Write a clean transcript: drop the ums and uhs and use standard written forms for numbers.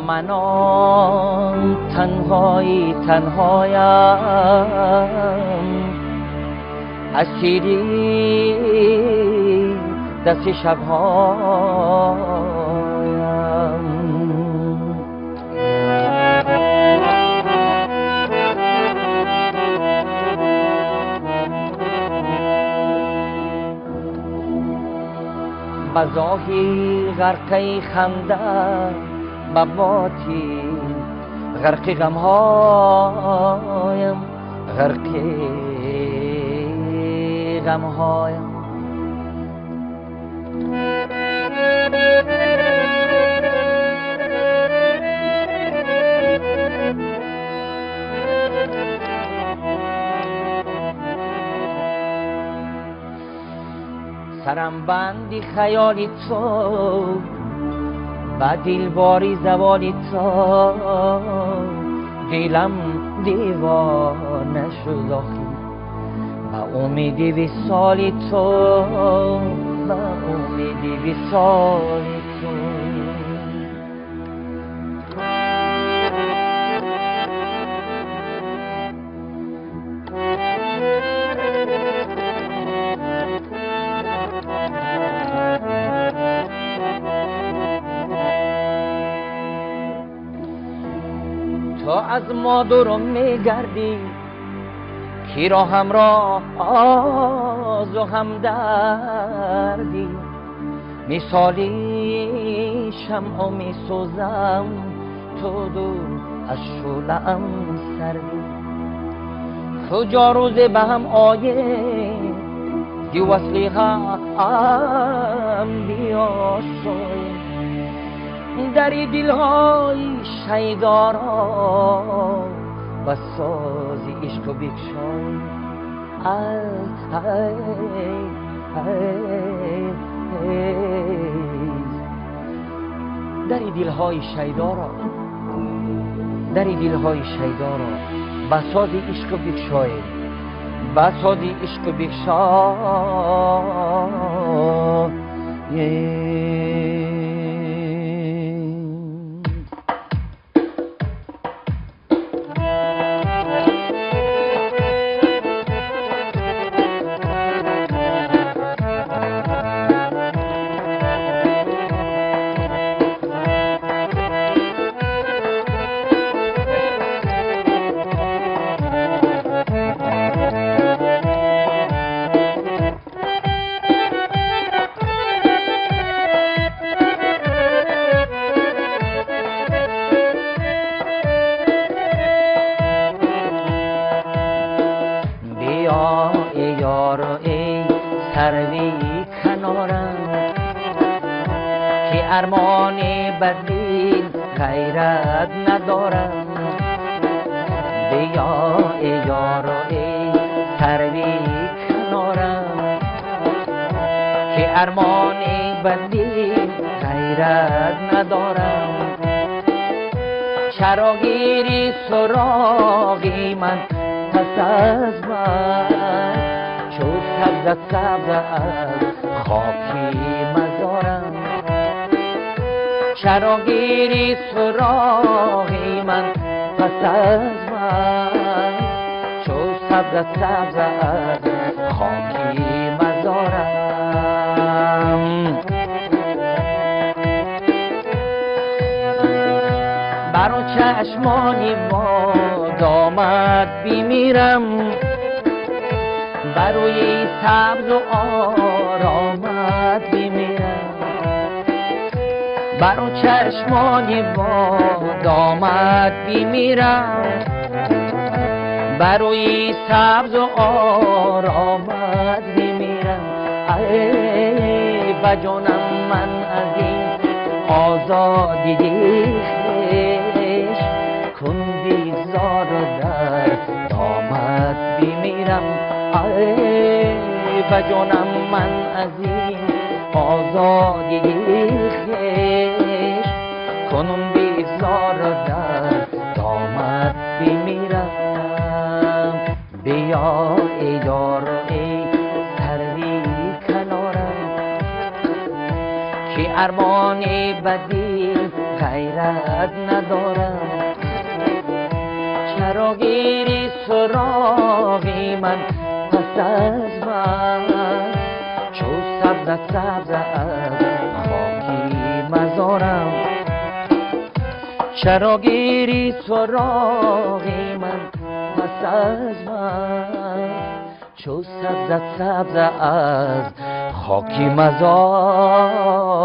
من آن تنهایم، اسیری دست شبهایم. بزاهی غرقی خنده بباتی غرقی غمهایم، غرقی غمهایم. سرم بندی خیالی تو، با دلباری زوالی تو، دلم دیوانه شد آخی با امیدی وصالی تو، با امیدی وصالی تو. تو از ما دور میگردی کی را همراه آز و همدردی، مثالی شمع میسوزم تو دور از شعله‌ام سردی. کجا روزه به هم آییم دی وصلی هم بیاساییم، دری دلهای شیدارا و سازی عشق و بکشای. دری دلهای شیدارا، دری دلهای شیدارا و سازی عشق و بکشای، و سازی عشق و بکشای. ای یار ای سروی کنارم که ارمان بدین غیرت ندارم. بیا ای یار ای سروی کنارم که ارمان بدین غیرت ندارم. چراگیری سراغی من پس از من، چون سبز سبز از خاکی مزارم. چراگیری سراغی من پس از من، چون سبز سبز از خاکی مزارم. برا چشمانی ما دامت بیمیرم، بروی سبز و آرامت بیمیرم. برا چشمانی با دامت بیمیرم، بروی سبز و آرامت بیمیرم. ای بجانم من از این آزادی خویش، کن بیزار در دامت بیمیرم. ای بجانم من از این آزادی خویش، کنم بیزار در دامت بیمیرم. بیا ای یار ای سروی کنارم که ارمان بدی غیرت ندارم. چرا گیری سراغی من پس از من، چو سبز سبز از خاکی مزارم. چرا گیری سراغی من پس از من، چو سبز سبز از خاکی مزارم.